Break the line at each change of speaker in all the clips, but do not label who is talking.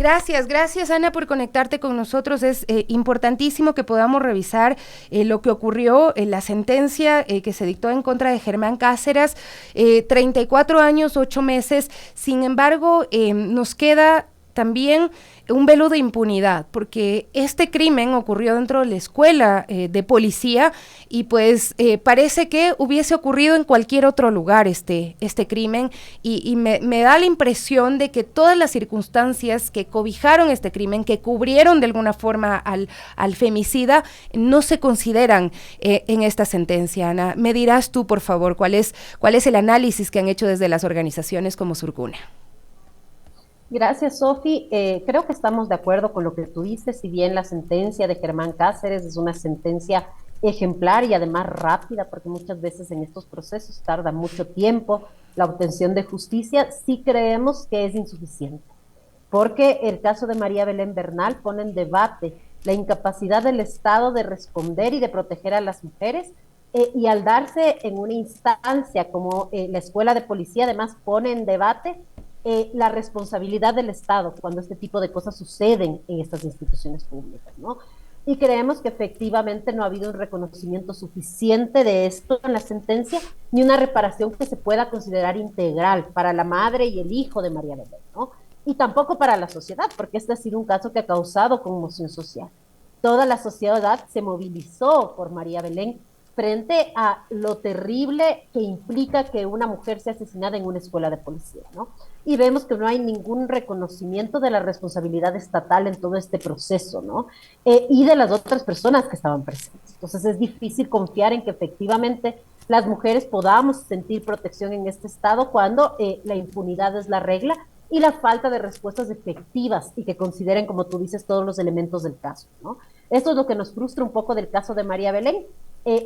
Gracias Ana por conectarte con nosotros. Es importantísimo que podamos revisar lo que ocurrió en la sentencia que se dictó en contra de Germán Cáceres, 34 años, 8 meses. Sin embargo, nos queda también un velo de impunidad, porque este crimen ocurrió dentro de la escuela de policía y pues parece que hubiese ocurrido en cualquier otro lugar este crimen y me da la impresión de que todas las circunstancias que cobijaron este crimen, que cubrieron de alguna forma al femicida, no se consideran en esta sentencia. Ana, me dirás tú, por favor, cuál es el análisis que han hecho desde las organizaciones como Surcuna.
Gracias, Sofi. Creo que estamos de acuerdo con lo que tú dices, si bien la sentencia de Germán Cáceres es una sentencia ejemplar y además rápida, porque muchas veces en estos procesos tarda mucho tiempo la obtención de justicia, sí creemos que es insuficiente, porque el caso de María Belén Bernal pone en debate la incapacidad del Estado de responder y de proteger a las mujeres, y al darse en una instancia como la escuela de policía, además pone en debate la responsabilidad del Estado cuando este tipo de cosas suceden en estas instituciones públicas, ¿no? Y creemos que efectivamente no ha habido un reconocimiento suficiente de esto en la sentencia, ni una reparación que se pueda considerar integral para la madre y el hijo de María Belén, ¿no? Y tampoco para la sociedad, porque este ha sido un caso que ha causado conmoción social. Toda la sociedad se movilizó por María Belén frente a lo terrible que implica que una mujer sea asesinada en una escuela de policía, ¿no? Y vemos que no hay ningún reconocimiento de la responsabilidad estatal en todo este proceso, ¿no? Y de las otras personas que estaban presentes. Entonces es difícil confiar en que efectivamente las mujeres podamos sentir protección en este estado cuando la impunidad es la regla y la falta de respuestas efectivas y que consideren, como tú dices, todos los elementos del caso, ¿no? Esto es lo que nos frustra un poco del caso de María Belén,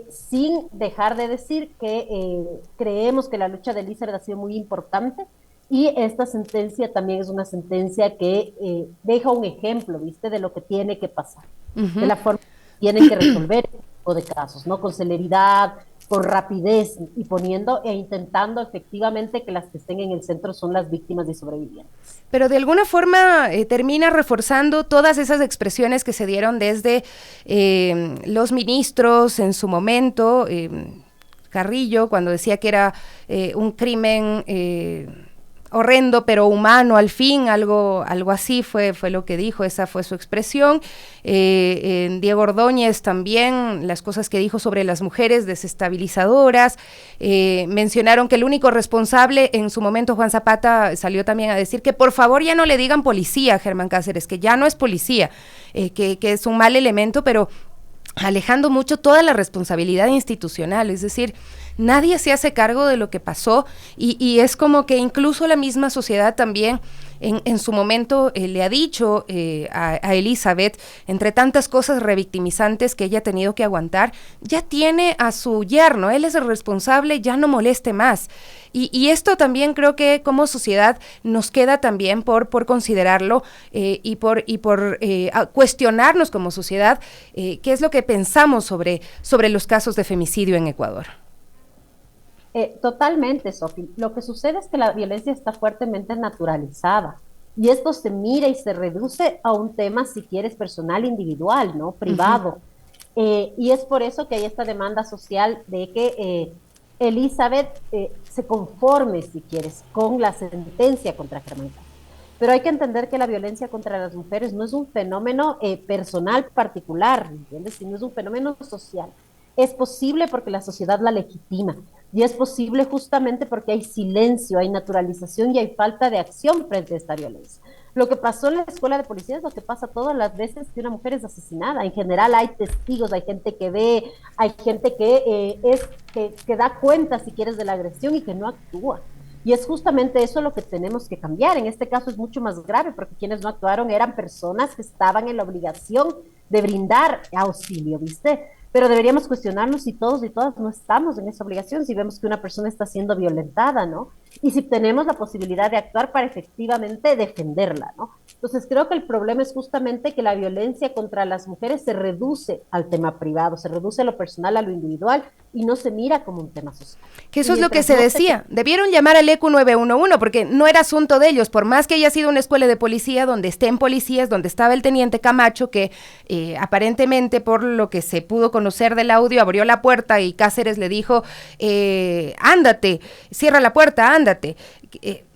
sin dejar de decir que creemos que la lucha de Elizabeth ha sido muy importante y esta sentencia también es una sentencia que deja un ejemplo, ¿viste?, de lo que tiene que pasar, de la forma que tienen que resolver este tipo de casos, ¿no? Con celeridad, con rapidez y poniendo e intentando efectivamente que las que estén en el centro son las víctimas y sobrevivientes.
Pero de alguna forma termina reforzando todas esas expresiones que se dieron desde los ministros en su momento, Carrillo, cuando decía que era un crimen horrendo pero humano al fin, algo así fue lo que dijo, esa fue su expresión. Diego Ordóñez también, las cosas que dijo sobre las mujeres desestabilizadoras, mencionaron que el único responsable en su momento, Juan Zapata, salió también a decir que por favor ya no le digan policía a Germán Cáceres, que ya no es policía, que es un mal elemento, pero alejando mucho toda la responsabilidad institucional, es decir, nadie se hace cargo de lo que pasó y es como que incluso la misma sociedad también en su momento le ha dicho a Elizabeth, entre tantas cosas revictimizantes que ella ha tenido que aguantar, ya tiene a su yerno, él es el responsable, ya no moleste más. Y esto también creo que como sociedad nos queda también por considerarlo y por cuestionarnos como sociedad qué es lo que pensamos sobre los casos de femicidio en Ecuador.
Totalmente, Sofi. Lo que sucede es que la violencia está fuertemente naturalizada y esto se mira y se reduce a un tema, si quieres, personal, individual, ¿no? Privado. Y es por eso que hay esta demanda social de que Elizabeth se conforme, si quieres, con la sentencia contra Germán Cáceres. Pero hay que entender que la violencia contra las mujeres no es un fenómeno personal particular, ¿entiendes? Sino es un fenómeno social. Es posible porque la sociedad la legitima y es posible justamente porque hay silencio, hay naturalización y hay falta de acción frente a esta violencia. Lo que pasó en la escuela de policía es lo que pasa todas las veces que una mujer es asesinada. En general hay testigos, hay gente que ve, hay gente que da cuenta, si quieres, de la agresión y que no actúa. Y es justamente eso lo que tenemos que cambiar. En este caso es mucho más grave porque quienes no actuaron eran personas que estaban en la obligación de brindar auxilio, ¿viste? Pero deberíamos cuestionarnos si todos y todas no estamos en esa obligación, si vemos que una persona está siendo violentada, ¿no? y si tenemos la posibilidad de actuar para efectivamente defenderla, ¿no? Entonces creo que el problema es justamente que la violencia contra las mujeres se reduce al tema privado, se reduce a lo personal, a lo individual y no se mira como un tema social.
Que
Y
eso es lo que
mientras
se
no
decía. Debieron llamar al ECU 911 porque no era asunto de ellos, por más que haya sido una escuela de policía donde estén policías, donde estaba el teniente Camacho, que aparentemente por lo que se pudo conocer del audio abrió la puerta y Cáceres le dijo, ándate, cierra la puerta, ándate.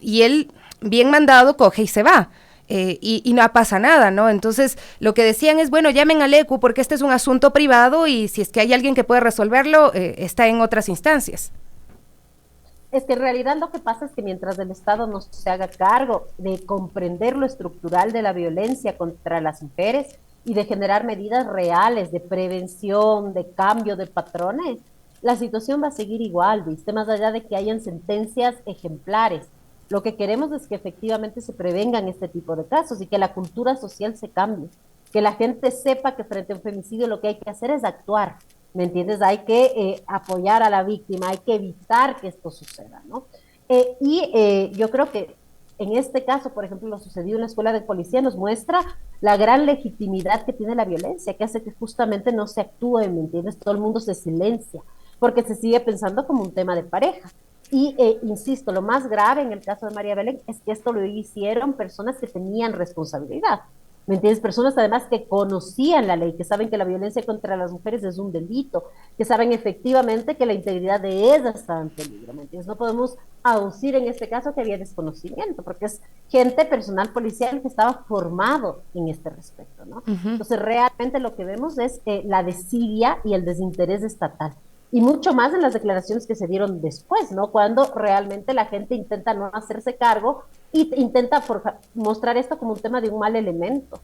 Y él, bien mandado, coge y se va. Y no pasa nada, ¿no? Entonces, lo que decían es, bueno, llamen al ECU porque este es un asunto privado y si es que hay alguien que puede resolverlo, está en otras instancias.
Es que en realidad lo que pasa es que mientras el Estado no se haga cargo de comprender lo estructural de la violencia contra las mujeres y de generar medidas reales de prevención, de cambio de patrones, la situación va a seguir igual, ¿viste? Más allá de que hayan sentencias ejemplares. Lo que queremos es que efectivamente se prevengan este tipo de casos y que la cultura social se cambie, que la gente sepa que frente a un femicidio lo que hay que hacer es actuar, ¿me entiendes? Hay que apoyar a la víctima, hay que evitar que esto suceda, ¿no? Yo creo que en este caso, por ejemplo, lo sucedido en la escuela de policía nos muestra la gran legitimidad que tiene la violencia, que hace que justamente no se actúe, ¿me entiendes? Todo el mundo se silencia, porque se sigue pensando como un tema de pareja. Insisto, lo más grave en el caso de María Belén es que esto lo hicieron personas que tenían responsabilidad. ¿Me entiendes? Personas además que conocían la ley, que saben que la violencia contra las mujeres es un delito, que saben efectivamente que la integridad de ellas está en peligro. ¿Me entiendes? No podemos aducir en este caso que había desconocimiento, porque es gente, personal policial que estaba formado en este respecto, ¿no?
Uh -huh.
Entonces, realmente lo que vemos es la desidia y el desinterés estatal. Y mucho más en las declaraciones que se dieron después, ¿no? Cuando realmente la gente intenta no hacerse cargo y intenta mostrar esto como un tema de un mal elemento.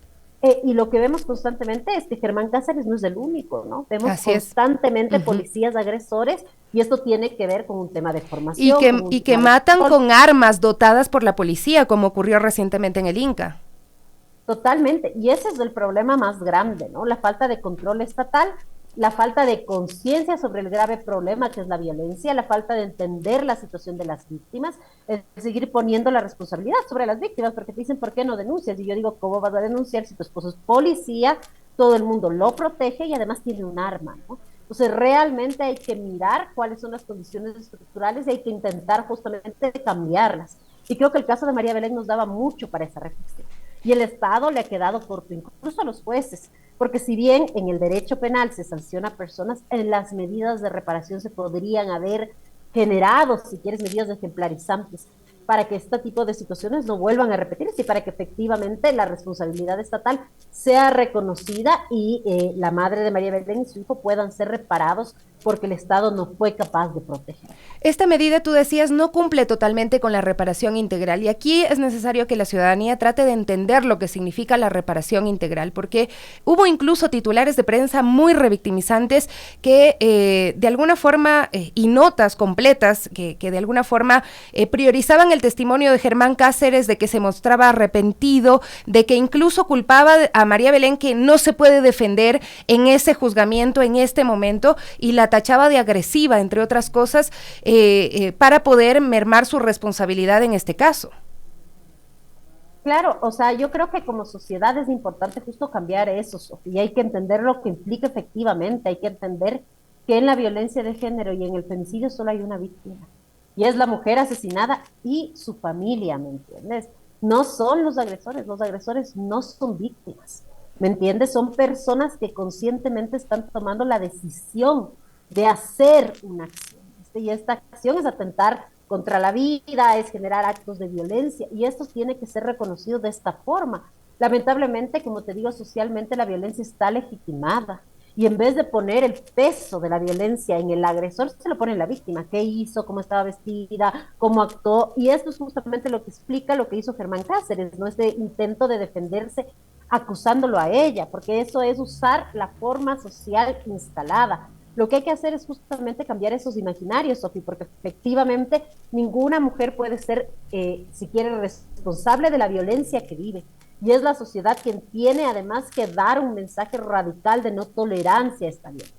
Y lo que vemos constantemente es que Germán Cáceres no es el único, ¿no? Vemos
Así
constantemente
es. Uh -huh.
policías agresores y esto tiene que ver con un tema de formación.
Y que matan con armas dotadas por la policía, como ocurrió recientemente en el Inca.
Totalmente, y ese es el problema más grande, ¿no? La falta de control estatal, la falta de conciencia sobre el grave problema que es la violencia, la falta de entender la situación de las víctimas, el seguir poniendo la responsabilidad sobre las víctimas, porque te dicen, ¿por qué no denuncias? Y yo digo, ¿cómo vas a denunciar si tu esposo es policía, todo el mundo lo protege y además tiene un arma, ¿no? Entonces, realmente hay que mirar cuáles son las condiciones estructurales y hay que intentar justamente cambiarlas. Y creo que el caso de María Belén nos daba mucho para esa reflexión. Y el Estado le ha quedado corto, incluso a los jueces, porque si bien en el derecho penal se sanciona a personas, en las medidas de reparación se podrían haber generado, si quieres, medidas ejemplarizantes para que este tipo de situaciones no vuelvan a repetirse y para que efectivamente la responsabilidad estatal sea reconocida y la madre de María Belén y su hijo puedan ser reparados porque el Estado no fue capaz de proteger.
Esta medida, tú decías, no cumple totalmente con la reparación integral y aquí es necesario que la ciudadanía trate de entender lo que significa la reparación integral, porque hubo incluso titulares de prensa muy revictimizantes que de alguna forma y notas completas que de alguna forma priorizaban el testimonio de Germán Cáceres, de que se mostraba arrepentido, de que incluso culpaba a María Belén que no se puede defender en ese juzgamiento, en este momento, y la tachaba de agresiva, entre otras cosas, para poder mermar su responsabilidad en este caso.
Claro, o sea, yo creo que como sociedad es importante justo cambiar eso, Sofía, y hay que entender lo que implica efectivamente, hay que entender que en la violencia de género y en el femicidio solo hay una víctima, y es la mujer asesinada y su familia, ¿me entiendes? No son los agresores no son víctimas, ¿me entiendes? Son personas que conscientemente están tomando la decisión de hacer una acción, ¿viste? Y esta acción es atentar contra la vida, es generar actos de violencia, y esto tiene que ser reconocido de esta forma. Lamentablemente, como te digo, socialmente la violencia está legitimada, y en vez de poner el peso de la violencia en el agresor, se lo pone en la víctima. ¿Qué hizo? ¿Cómo estaba vestida? ¿Cómo actuó? Y esto es justamente lo que explica lo que hizo Germán Cáceres, ¿no? Este intento de defenderse acusándolo a ella, porque eso es usar la forma social instalada. Lo que hay que hacer es justamente cambiar esos imaginarios, Sofi, porque efectivamente ninguna mujer puede ser, si quiere, responsable de la violencia que vive. Y es la sociedad quien tiene además que dar un mensaje radical de no tolerancia a esta violencia.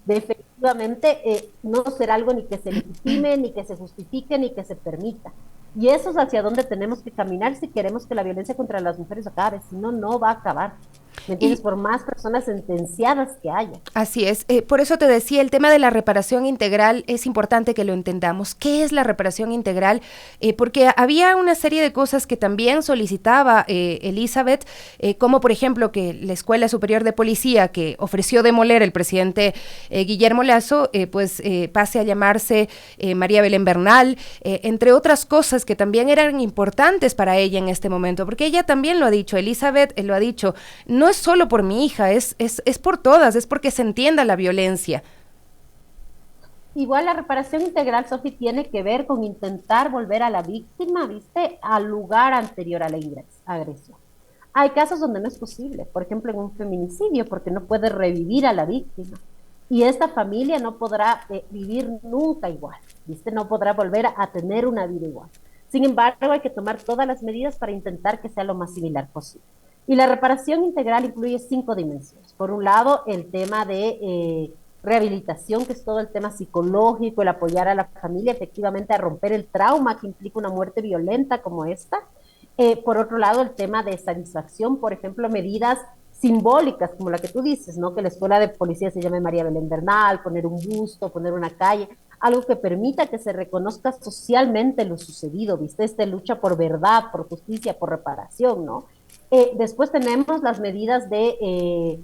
de efectivamente no ser algo ni que se legitime, ni que se justifique, ni que se permita. Y eso es hacia donde tenemos que caminar si queremos que la violencia contra las mujeres acabe, si no, no va a acabar. ¿Me entiendes?
Y
Por más personas sentenciadas que haya.
así es. Por eso te decía, el tema de la reparación integral es importante que lo entendamos. ¿Qué es la reparación integral? Porque había una serie de cosas que también solicitaba Elizabeth, como por ejemplo que la Escuela Superior de Policía, que ofreció demoler el presidente Guillermo Lasso, pase a llamarse María Belén Bernal, entre otras cosas que también eran importantes para ella en este momento, porque ella también lo ha dicho, Elizabeth lo ha dicho, no es solo por mi hija, es por todas, es porque se entienda la violencia.
Igual la reparación integral, Sofi, tiene que ver con intentar volver a la víctima, ¿viste? Al lugar anterior a la agresión. Hay casos donde no es posible, por ejemplo, en un feminicidio, porque no puede revivir a la víctima. Y esta familia no podrá vivir nunca igual, ¿viste? No podrá volver a tener una vida igual. Sin embargo, hay que tomar todas las medidas para intentar que sea lo más similar posible. Y la reparación integral incluye 5 dimensiones. Por un lado, el tema de rehabilitación, que es todo el tema psicológico, el apoyar a la familia efectivamente a romper el trauma que implica una muerte violenta como esta. Por otro lado, el tema de satisfacción, por ejemplo, medidas simbólicas, como la que tú dices, ¿no? Que la escuela de policía se llame María Belén Bernal, poner un busto, poner una calle, algo que permita que se reconozca socialmente lo sucedido, ¿viste? Esta lucha por verdad, por justicia, por reparación, ¿no? Después tenemos las medidas de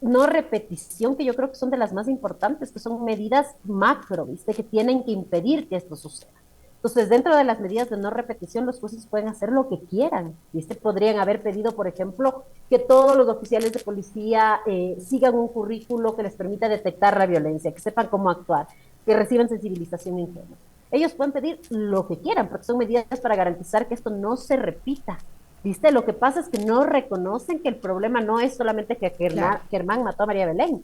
no repetición, que yo creo que son de las más importantes, que son medidas macro, ¿viste? Que tienen que impedir que esto suceda. Entonces, dentro de las medidas de no repetición, los jueces pueden hacer lo que quieran, ¿viste? Podrían haber pedido, por ejemplo, que todos los oficiales de policía sigan un currículo que les permita detectar la violencia, que sepan cómo actuar, que reciban sensibilización en género. Ellos pueden pedir lo que quieran, porque son medidas para garantizar que esto no se repita. ¿Viste? Lo que pasa es que no reconocen que el problema no es solamente que Germán mató a María Belén.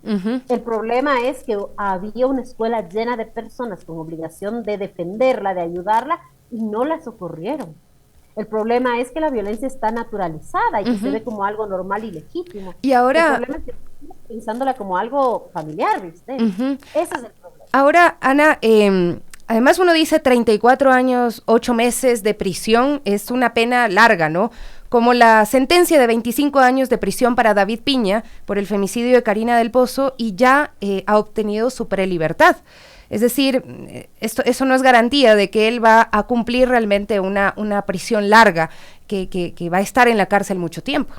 El problema es que había una escuela llena de personas con obligación de defenderla, de ayudarla, y no la socorrieron. El problema es que la violencia está naturalizada y que se ve como algo normal y legítimo.
Y ahora...
El problema es que estamos pensándola como algo familiar, ¿viste? Ese es el problema.
Ahora, Ana, además uno dice 34 años, 8 meses de prisión, es una pena larga, ¿no? Como la sentencia de 25 años de prisión para David Piña por el femicidio de Karina del Pozo y ya ha obtenido su prelibertad. Es decir, eso no es garantía de que él va a cumplir realmente una prisión larga, que va a estar en la cárcel mucho tiempo.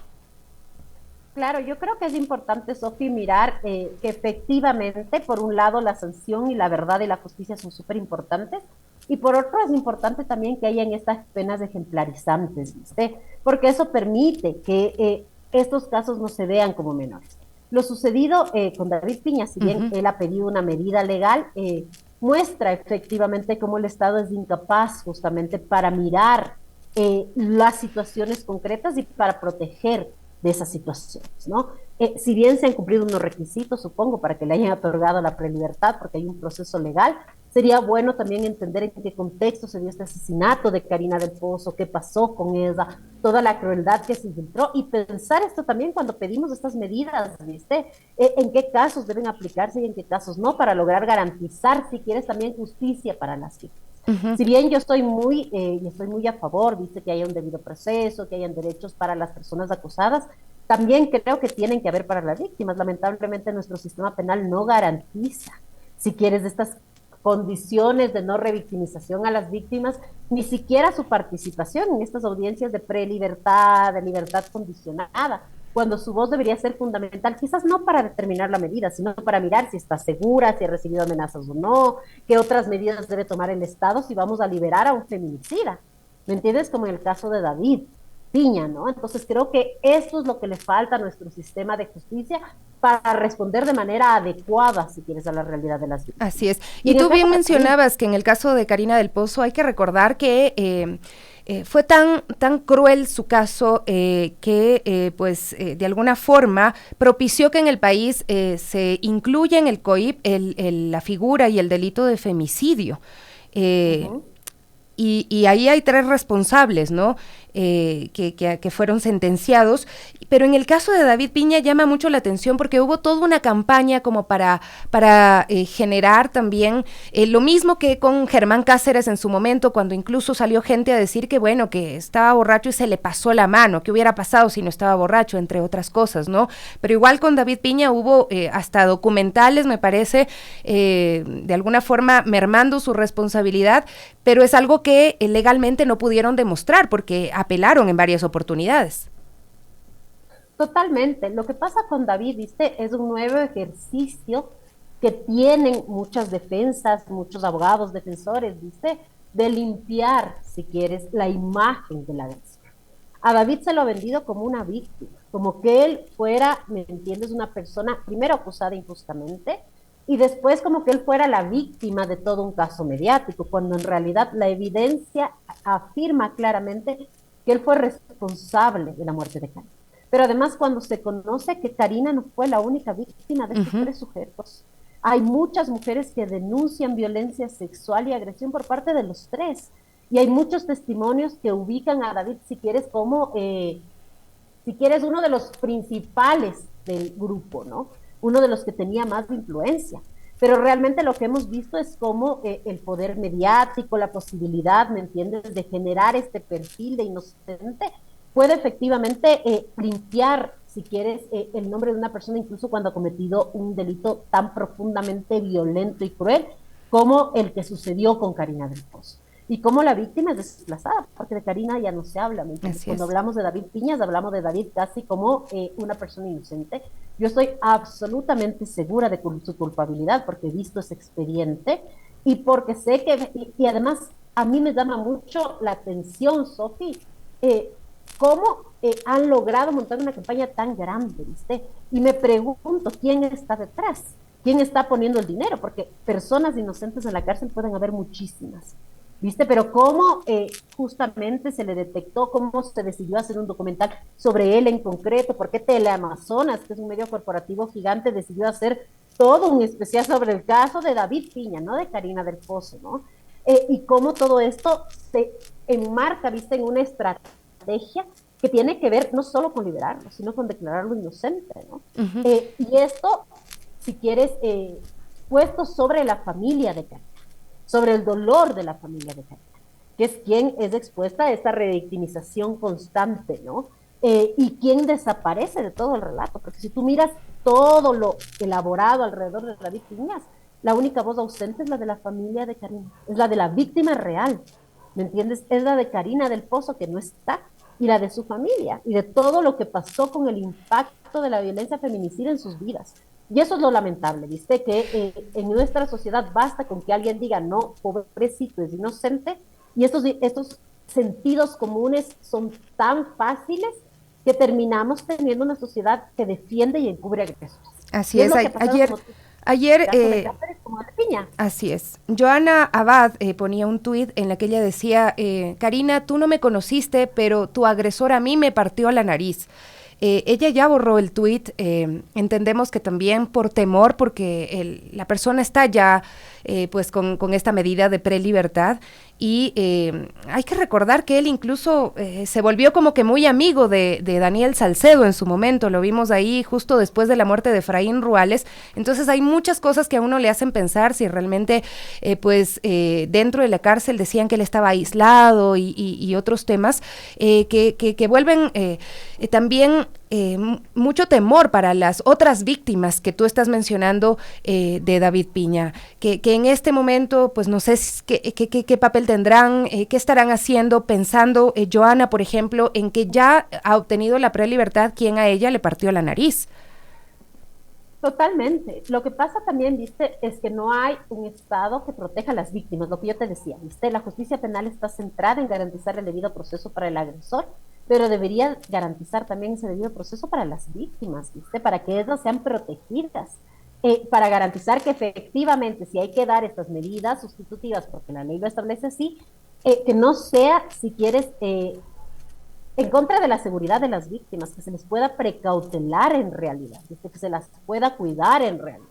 Claro, yo creo que es importante, Sofi, mirar que efectivamente, por un lado, la sanción y la verdad y la justicia son súper importantes, y por otro es importante también que hayan estas penas ejemplarizantes, ¿viste? Porque eso permite que estos casos no se vean como menores. Lo sucedido con David Piña, si bien él ha pedido una medida legal, muestra efectivamente cómo el Estado es incapaz justamente para mirar las situaciones concretas y para proteger de esas situaciones, ¿no? Si bien se han cumplido unos requisitos, supongo, para que le hayan otorgado la prelibertad, porque hay un proceso legal, sería bueno también entender en qué contexto se dio este asesinato de Karina del Pozo, qué pasó con ella, toda la crueldad que se infiltró, y pensar esto también cuando pedimos estas medidas, ¿viste? En qué casos deben aplicarse y en qué casos no, para lograr garantizar, si quieres, también justicia para las víctimas. Si bien yo estoy muy a favor, dice que haya un debido proceso, que hayan derechos para las personas acusadas, también creo que tienen que haber para las víctimas. Lamentablemente nuestro sistema penal no garantiza, si quieres, estas condiciones de no revictimización a las víctimas, ni siquiera su participación en estas audiencias de prelibertad, de libertad condicionada, cuando su voz debería ser fundamental, quizás no para determinar la medida, sino para mirar si está segura, si ha recibido amenazas o no, qué otras medidas debe tomar el Estado si vamos a liberar a un feminicida. ¿Me entiendes? Como en el caso de David Piña, ¿no? Entonces creo que esto es lo que le falta a nuestro sistema de justicia para responder de manera adecuada, si quieres, a la realidad de las víctimas.
Así es. Y tú bien mencionabas que en el caso de Karina del Pozo hay que recordar que fue tan cruel su caso que de alguna forma propició que en el país se incluya en el COIP la figura y el delito de femicidio. Y ahí hay 3 responsables, ¿no? que fueron sentenciados. Pero en el caso de David Piña llama mucho la atención porque hubo toda una campaña como para generar también lo mismo que con Germán Cáceres en su momento, cuando incluso salió gente a decir que bueno, que estaba borracho y se le pasó la mano, que hubiera pasado si no estaba borracho, entre otras cosas, ¿no? Pero igual con David Piña hubo hasta documentales, me parece, de alguna forma mermando su responsabilidad, pero es algo que legalmente no pudieron demostrar porque apelaron en varias oportunidades.
Totalmente. Lo que pasa con David, viste, es un nuevo ejercicio que tienen muchas defensas, muchos abogados, defensores, viste, de limpiar, si quieres, la imagen del agresor. A David se lo ha vendido como una víctima, como que él fuera, ¿me entiendes?, una persona primero acusada injustamente y después como que él fuera la víctima de todo un caso mediático, cuando en realidad la evidencia afirma claramente que él fue responsable de la muerte de Karina. Pero además cuando se conoce que Karina no fue la única víctima de estos tres sujetos, hay muchas mujeres que denuncian violencia sexual y agresión por parte de los tres. Y hay muchos testimonios que ubican a David, si quieres, como, si quieres, uno de los principales del grupo, ¿no? Uno de los que tenía más influencia. Pero realmente lo que hemos visto es cómo el poder mediático, la posibilidad, ¿me entiendes?, de generar este perfil de inocente, puede efectivamente limpiar, si quieres, el nombre de una persona, incluso cuando ha cometido un delito tan profundamente violento y cruel como el que sucedió con Karina del Pozo. Y como la víctima es desplazada, porque de Karina ya no se habla. Cuando hablamos de David Piñas, hablamos de David casi como una persona inocente. Yo estoy absolutamente segura de su culpabilidad, porque he visto ese expediente y porque sé que, y además a mí me llama mucho la atención, Sofi, cómo han logrado montar una campaña tan grande, ¿viste? Y me pregunto, ¿quién está detrás? ¿Quién está poniendo el dinero? Porque personas inocentes en la cárcel pueden haber muchísimas, ¿viste? Pero cómo justamente se le detectó, cómo se decidió hacer un documental sobre él en concreto, por qué Teleamazonas, que es un medio corporativo gigante, decidió hacer todo un especial sobre el caso de David Piña, no de Karina del Pozo, ¿no? Y cómo todo esto se enmarca, ¿viste?, en una estrategia que tiene que ver no solo con liberarlo, sino con declararlo inocente, ¿no? Y esto, si quieres, puesto sobre la familia de Karina, sobre el dolor de la familia de Karina, que es quien es expuesta a esta revictimización constante, ¿no? Y quien desaparece de todo el relato, porque si tú miras todo lo elaborado alrededor de David Piñas, la única voz ausente es la de la familia de Karina, es la de la víctima real, ¿me entiendes? Es la de Karina del Pozo, que no está, y la de su familia, y de todo lo que pasó con el impacto de la violencia feminicida en sus vidas. Y eso es lo lamentable, ¿viste? Que en nuestra sociedad basta con que alguien diga, no, pobrecito, es inocente, y estos sentidos comunes son tan fáciles que terminamos teniendo una sociedad que defiende y encubre agresores.
Así
Y es
es,
lo que ha pasado
ayer,
caso de Cáceres, como de Piña.
así es. Joana Abad ponía un tuit en la que ella decía, Karina, tú no me conociste, pero tu agresor a mí me partió la nariz. Ella ya borró el tuit, entendemos que también por temor, porque la persona está ya pues con esta medida de prelibertad y hay que recordar que él incluso se volvió como que muy amigo de Daniel Salcedo en su momento, lo vimos ahí justo después de la muerte de Efraín Ruales, entonces hay muchas cosas que a uno le hacen pensar si realmente dentro de la cárcel decían que él estaba aislado y otros temas que vuelven también mucho temor para las otras víctimas que tú estás mencionando de David Piña, que en este momento, pues no sé qué papel tendrán, qué estarán haciendo, pensando, Joana, por ejemplo, en que ya ha obtenido la prelibertad, quien a ella le partió la nariz.
Totalmente. Lo que pasa también, viste, es que no hay un Estado que proteja a las víctimas, lo que yo te decía, viste, la justicia penal está centrada en garantizar el debido proceso para el agresor, pero debería garantizar también ese debido proceso para las víctimas, viste, para que ellas sean protegidas, para garantizar que efectivamente, si hay que dar estas medidas sustitutivas, porque la ley lo establece así, que no sea, si quieres, en contra de la seguridad de las víctimas, que se les pueda precautelar en realidad, que se las pueda cuidar en realidad,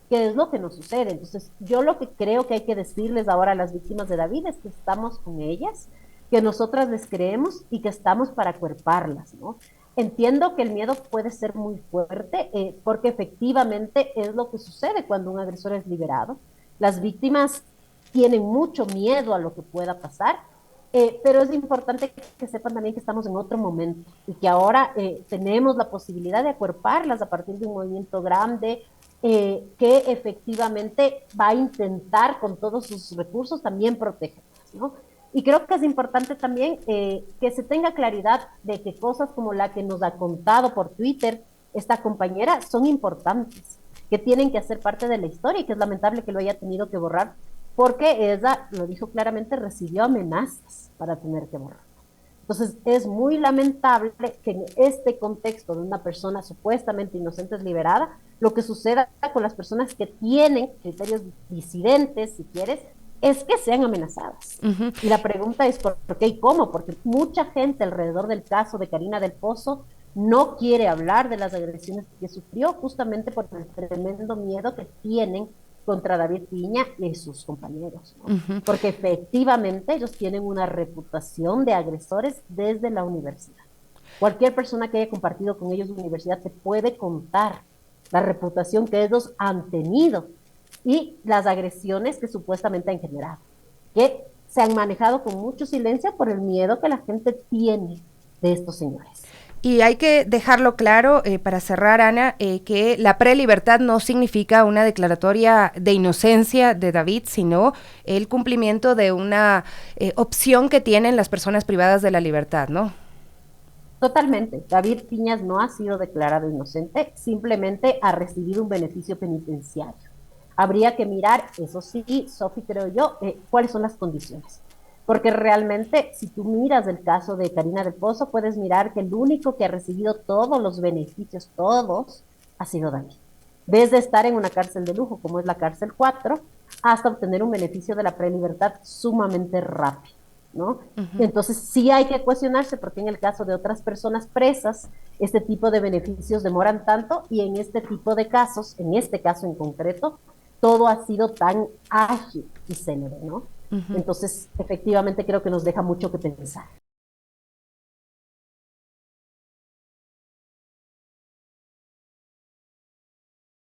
que es lo que nos sucede. Entonces, yo lo que creo que hay que decirles ahora a las víctimas de David es que estamos con ellas, que nosotras les creemos y que estamos para acuerparlas, ¿no? Entiendo que el miedo puede ser muy fuerte, porque efectivamente es lo que sucede cuando un agresor es liberado. Las víctimas tienen mucho miedo a lo que pueda pasar, pero es importante que sepan también que estamos en otro momento y que ahora tenemos la posibilidad de acuerparlas a partir de un movimiento grande, que efectivamente va a intentar con todos sus recursos también protegerlas, ¿no? Y creo que es importante también que se tenga claridad de que cosas como la que nos ha contado por Twitter esta compañera son importantes, que tienen que hacer parte de la historia y que es lamentable que lo haya tenido que borrar, porque ella, lo dijo claramente, recibió amenazas para tener que borrar. Entonces, es muy lamentable que en este contexto de una persona supuestamente inocente es liberada, lo que suceda con las personas que tienen criterios disidentes, si quieres, es que sean amenazadas.
Ujú.
Y la pregunta es ¿por qué y cómo? Porque mucha gente alrededor del caso de Karina del Pozo no quiere hablar de las agresiones que sufrió justamente por el tremendo miedo que tienen contra David Piña y sus compañeros, ¿no?
Ujú.
Porque efectivamente ellos tienen una reputación de agresores desde la universidad. Cualquier persona que haya compartido con ellos la universidad te puede contar la reputación que ellos han tenido y las agresiones que supuestamente han generado, que se han manejado con mucho silencio por el miedo que la gente tiene de estos señores.
Y hay que dejarlo claro, para cerrar, Ana, que la prelibertad no significa una declaratoria de inocencia de David, sino el cumplimiento de una opción que tienen las personas privadas de la libertad, ¿no?
Totalmente. David Piñas no ha sido declarado inocente, simplemente ha recibido un beneficio penitenciario. Habría que mirar, eso sí, Sofi, creo yo, cuáles son las condiciones. Porque realmente, si tú miras el caso de Karina del Pozo, puedes mirar que el único que ha recibido todos los beneficios, todos, ha sido David. Desde estar en una cárcel de lujo, como es la cárcel 4, hasta obtener un beneficio de la prelibertad sumamente rápido, ¿no?
Ujú.
Entonces sí hay que cuestionarse porque en el caso de otras personas presas, este tipo de beneficios demoran tanto y en este tipo de casos, en este caso en concreto, todo ha sido tan ágil y célebre, ¿no?
Ujú.
Entonces, efectivamente creo que nos deja mucho que pensar.